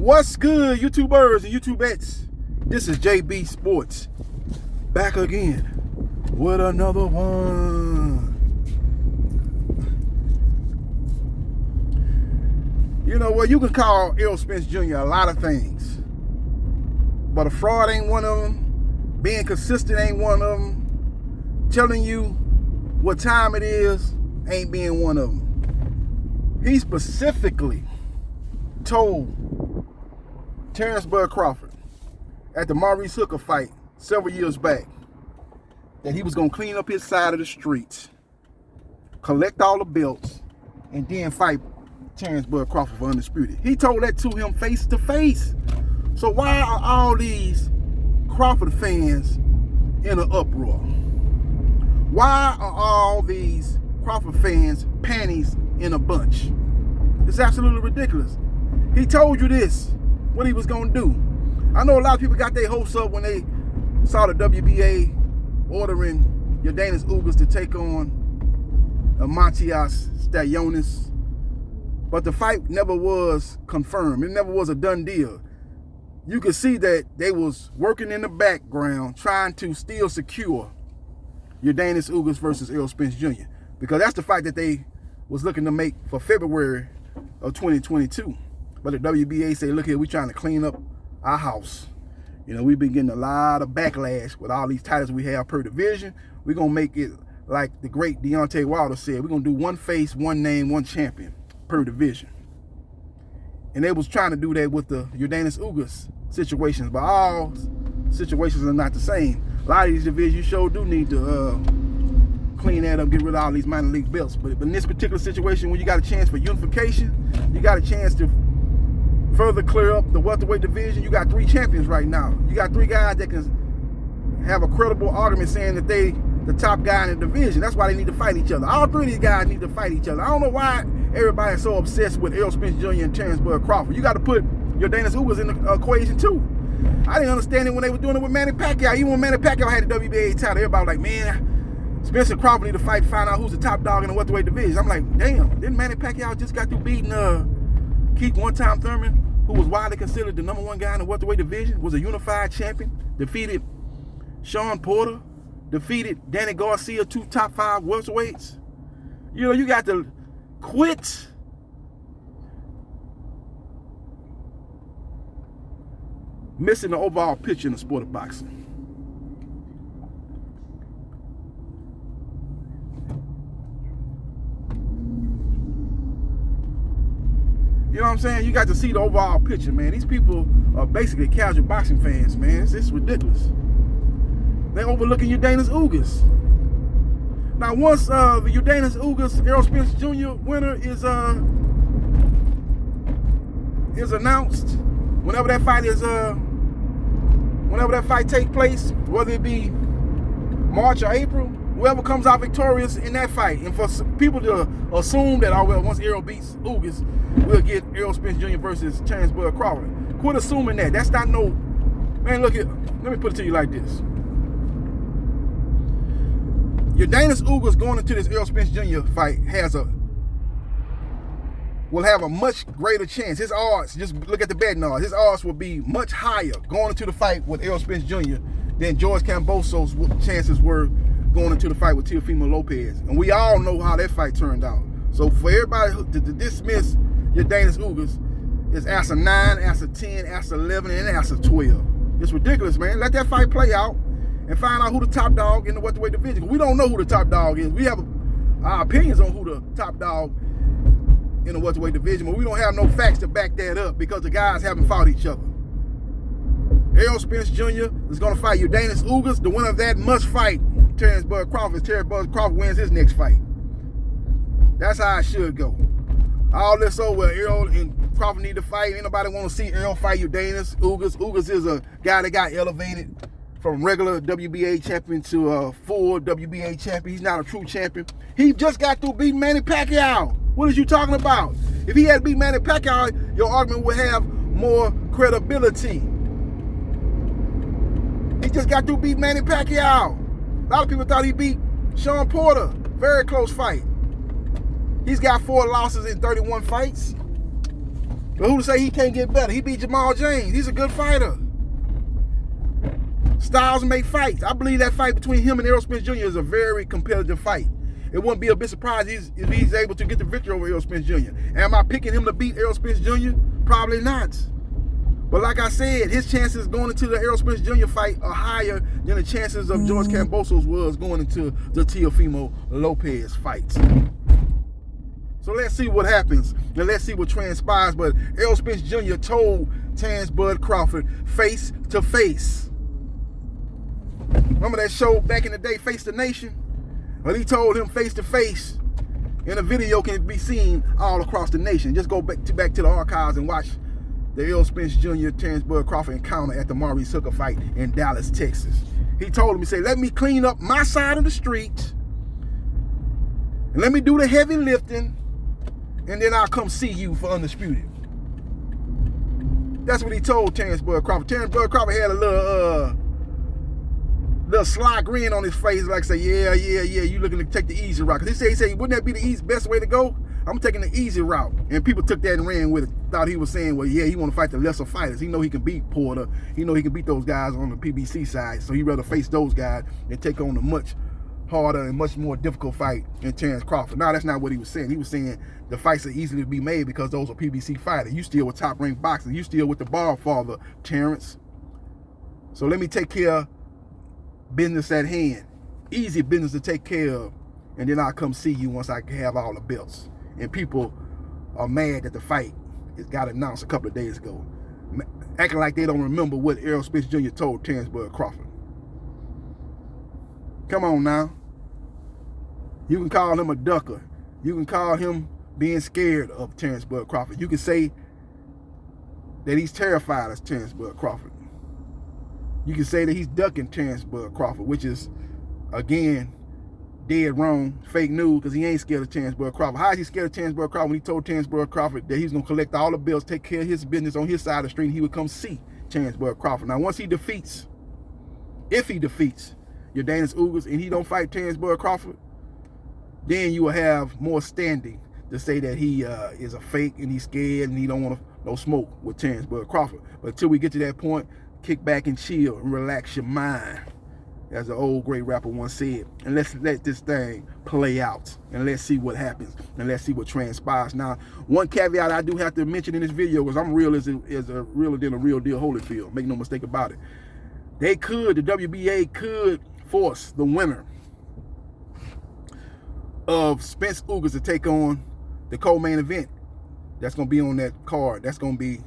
What's good, YouTubers and YouTubettes? This is JBsports back again with another one. You know what? You can call Spence Jr. a lot of things, but a fraud ain't one of them. Being consistent ain't one of them. Telling you what time it is ain't being one of them. He specifically told Terrence Crawford at the Maurice Hooker fight several years back that he was going to clean up his side of the streets, collect all the belts, and then fight Terrence Crawford for undisputed. He told that to him face to face. So why are all these Crawford fans in an uproar? Why are all these Crawford fans panties in a bunch? It's absolutely ridiculous. He told you this, what he was going to do. I know a lot of people got their hopes up when they saw the WBA ordering Yordenis Ugas to take on Matias Stallones, but the fight never was confirmed. It never was a done deal. You could see that they was working in the background trying to still secure Yordenis Ugas versus Spence Jr. because that's the fight that they was looking to make for February of 2022. But the WBA say, look here, we trying to clean up our house. You know, we've been getting a lot of backlash with all these titles we have per division. We're going to make it like the great Deontay Wilder said. We're going to do one face, one name, one champion per division. And they was trying to do that with the Yordenis Ugas situations, but all situations are not the same. A lot of these divisions you sure do need to clean that up, get rid of all these minor league belts. But in this particular situation, when you got a chance for unification, you got a chance to further clear up the welterweight division. You got 3 champions right now. You got 3 guys that can have a credible argument saying that they the top guy in the division. That's why they need to fight each other. All 3 of these guys need to fight each other. I don't know why everybody's so obsessed with Spence Jr. and Terrence Crawford. You got to put Yordenis Ugas in the equation too. I didn't understand it when they were doing it with Manny Pacquiao. Even when Manny Pacquiao had the WBA title, everybody was like, man, Spence and Crawford need to fight to find out who's the top dog in the welterweight division. I'm like, damn, didn't Manny Pacquiao just got through beating Keith one-time Thurman, who was widely considered the #1 guy in the welterweight division, was a unified champion, defeated Sean Porter, defeated Danny Garcia, 2 top 5 welterweights. You know, you got to quit missing the overall picture in the sport of boxing. You know what I'm saying? You got to see the overall picture, man. These people are basically casual boxing fans, man. It's ridiculous. They're overlooking Yordenis Ugas. Now, once the Yordenis Ugas Spence Jr. winner is announced, whenever that fight takes place, whether it be March or April, whoever comes out victorious in that fight, and for people to assume that, oh, well, once Errol beats Ugas, we'll get Spence Jr. versus Terrence Crawford. Quit assuming that. That's not no... Man, look at... Let me put it to you like this. Yordenis Ugas going into this Spence Jr. fight will have a much greater chance. His odds, just look at the betting odds, his odds will be much higher going into the fight with Spence Jr. than George Kambosos' chances were going into the fight with Teofimo Lopez. And we all know how that fight turned out. So for everybody to dismiss Yordenis Ugas is answer 9, answer 10, answer 11, and answer 12. It's ridiculous, man. Let that fight play out and find out who the top dog in the welterweight division. We don't know who the top dog is. We have our opinions on who the top dog in the welterweight division, but we don't have no facts to back that up because the guys haven't fought each other. Spence Jr. is going to fight Yordenis Ugas. The winner of that must fight Terrence Crawford. Terrence Crawford wins his next fight. That's how it should go. All this over, Errol and Crawford need to fight. Ain't nobody want to see Errol fight Yordenis Ugas. Ugas is a guy that got elevated from regular WBA champion to a full WBA champion. He's not a true champion. He just got through beating Manny Pacquiao. What is you talking about? If he had beat Manny Pacquiao, your argument would have more credibility. He just got through beating Manny Pacquiao. A lot of people thought he beat Sean Porter. Very close fight. He's got 4 losses in 31 fights. But who to say he can't get better? He beat Jamal James. He's a good fighter. Styles make fights. I believe that fight between him and Errol Spence Jr. is a very competitive fight. It wouldn't be a bit surprised if he's able to get the victory over Errol Spence Jr. Am I picking him to beat Errol Spence Jr.? Probably not. But like I said, his chances going into the Errol Spence Jr. fight are higher than the chances of George Kambosos was going into the Teofimo Lopez fight. So let's see what happens, and let's see what transpires. But Errol Spence Jr. told Terrence Bud Crawford face to face. Remember that show back in the day, Face the Nation? Well, he told him face to face, and a video can be seen all across the nation. Just go back to the archives and watch the Errol Spence Jr. Terrence Bud Crawford encounter at the Maurice Hooker fight in Dallas, Texas. He told him, he said, let me clean up my side of the street, and let me do the heavy lifting, and then I'll come see you for Undisputed. That's what he told Terrence Bud Crawford. Terrence Bud Crawford had a little sly grin on his face, like say, yeah, you looking to take the easy route. Cause he said, wouldn't that be the best way to go? I'm taking the easy route. And people took that and ran with it. Thought he was saying, well, yeah, he want to fight the lesser fighters. He know he can beat Porter. He know he can beat those guys on the PBC side. So he'd rather face those guys and take on a much harder and much more difficult fight in Terrence Crawford. No, that's not what he was saying. He was saying the fights are easily to be made because those are PBC fighters. You still with Top Rank Boxing. You still with the Bar Father, Terrence. So let me take care of business at hand. Easy business to take care of. And then I'll come see you once I have all the belts. And people are mad that the fight got announced a couple of days ago. Acting like they don't remember what Errol Spence Jr. told Terrence Bud Crawford. Come on now. You can call him a ducker. You can call him being scared of Terrence Bud Crawford. You can say that he's terrified of Terrence Bud Crawford. You can say that he's ducking Terrence Bud Crawford, which is, again, dead wrong, fake news, because he ain't scared of Terrence Bud Crawford. How is he scared of Terrence Bud Crawford when he told Terrence Bud Crawford that he's going to collect all the bills, take care of his business on his side of the street, and he would come see Terrence Bud Crawford? Now, once he defeats, if he defeats Yordenis Ugas and he don't fight Terrence Bud Crawford, then you will have more standing to say that he is a fake and he's scared and he don't want no smoke with Terrence Bud Crawford. But until we get to that point, kick back and chill and relax your mind, as the old great rapper once said, and let's let this thing play out, and let's see what happens, and let's see what transpires. Now, one caveat I do have to mention in this video, because I'm real as a realer than a real deal Holyfield, make no mistake about it. The WBA could force the winner of Spence Ugas to take on the co-main event that's going to be on that card. That's going to be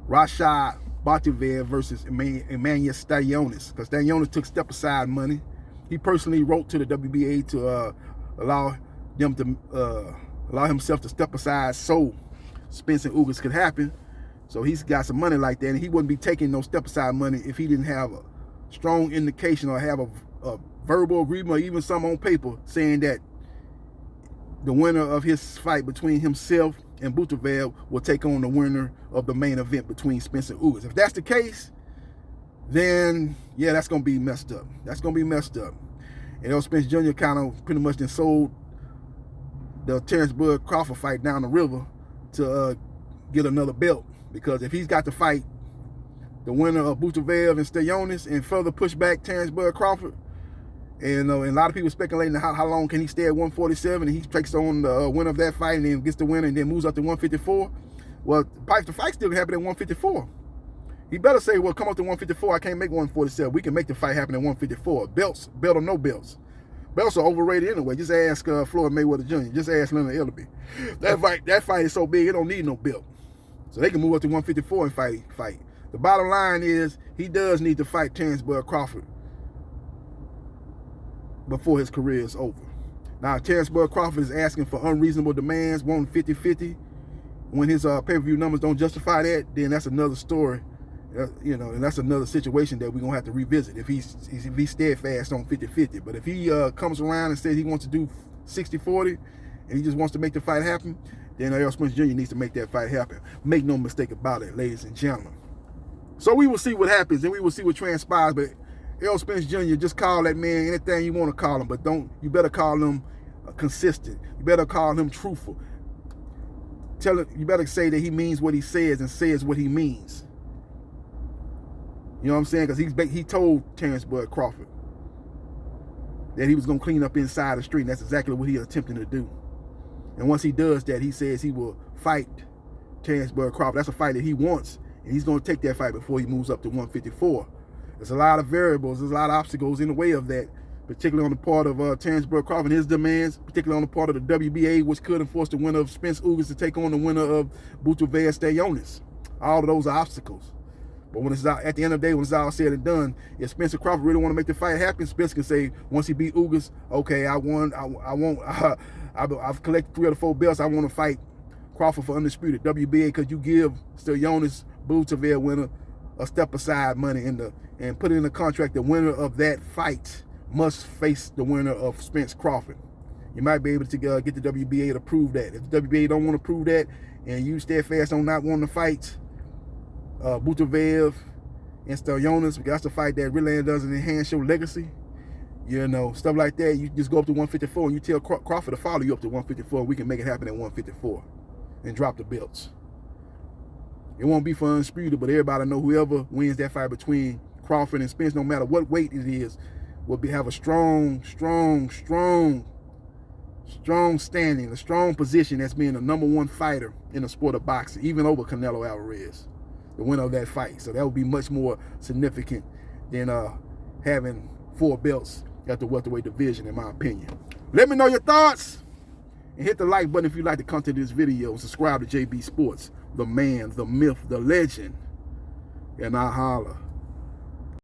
Rashad Bativev versus Emmanuel Stanionis, because Stanionis took step-aside money. He personally wrote to the WBA to allow himself to step aside so Spence and Ugas could happen. So he's got some money like that, and he wouldn't be taking no step-aside money if he didn't have a strong indication or have a verbal agreement or even some on paper saying that the winner of his fight between himself and Bativev will take on the winner of the main event between Spence and Ugas. If that's the case, then yeah, that's going to be messed up. That's going to be messed up. And Errol Spence Jr. kind of pretty much then sold the Terrence Bud Crawford fight down the river to get another belt, because if he's got to fight the winner of Bativev and Stanionis and further push back Terrence Bud Crawford, and a lot of people speculating how long can he stay at 147, and he takes on the winner of that fight and then gets the winner and then moves up to 154. Well, the fight still happen at 154. He better say, well, come up to 154. I can't make 147. We can make the fight happen at 154. Belt or no belts. Belts are overrated anyway. Just ask Floyd Mayweather Jr. Just ask Leonard Ellerbe. That fight is so big, it don't need no belt. So they can move up to 154 and fight. The bottom line is he does need to fight Terrence Bud Crawford before his career is over. Now, Terrence Bud Crawford is asking for unreasonable demands, wanting 50-50. When his pay-per-view numbers don't justify that, then that's another story, and that's another situation that we're going to have to revisit if he's steadfast on 50-50. But if he comes around and says he wants to do 60-40 and he just wants to make the fight happen, then Errol Spence Jr. needs to make that fight happen. Make no mistake about it, ladies and gentlemen. So we will see what happens and we will see what transpires, but Errol Spence Jr., just call that man anything you want to call him, but you better call him consistent. You better call him truthful. You better say that he means what he says and says what he means. You know what I'm saying? Because he told Terrence Bud Crawford that he was going to clean up inside the street, and that's exactly what he's attempting to do. And once he does that, he says he will fight Terrence Bud Crawford. That's a fight that he wants, and he's going to take that fight before he moves up to 154. There's a lot of variables, there's a lot of obstacles in the way of that, particularly on the part of Terrence Bud Crawford and his demands, particularly on the part of the WBA, which could enforce the winner of Spence Ugas to take on the winner of Butover Stellonis. All of those are obstacles. But when it's out, at the end of the day, when it's all said and done, if Spence and Crawford really want to make the fight happen, Spence can say, once he beat Ugas, okay, I won, I've collected 3 of the 4 belts, I want to fight Crawford for undisputed WBA, because you give Stellonis Butover winner a step aside money and put it in the contract, the winner of that fight must face the winner of Spence Crawford. You might be able to get the WBA to prove that. If the WBA don't want to prove that, and you steadfast on not wanting to fight Butover and Stellonis, because that's the fight that really doesn't enhance your legacy, you know, stuff like that, you just go up to 154 and you tell Crawford to follow you up to 154. We can make it happen at 154 and drop the belts. It won't be for undisputed, but everybody know whoever wins that fight between Crawford and Spence, no matter what weight it is, will have a strong standing, a strong position as being the #1 fighter in the sport of boxing, even over Canelo Alvarez, the winner of that fight. So that would be much more significant than having 4 belts at the welterweight division, in my opinion. Let me know your thoughts, and hit the like button if you like the content of this video, and subscribe to JB Sports, the man, the myth, the legend, and I holla.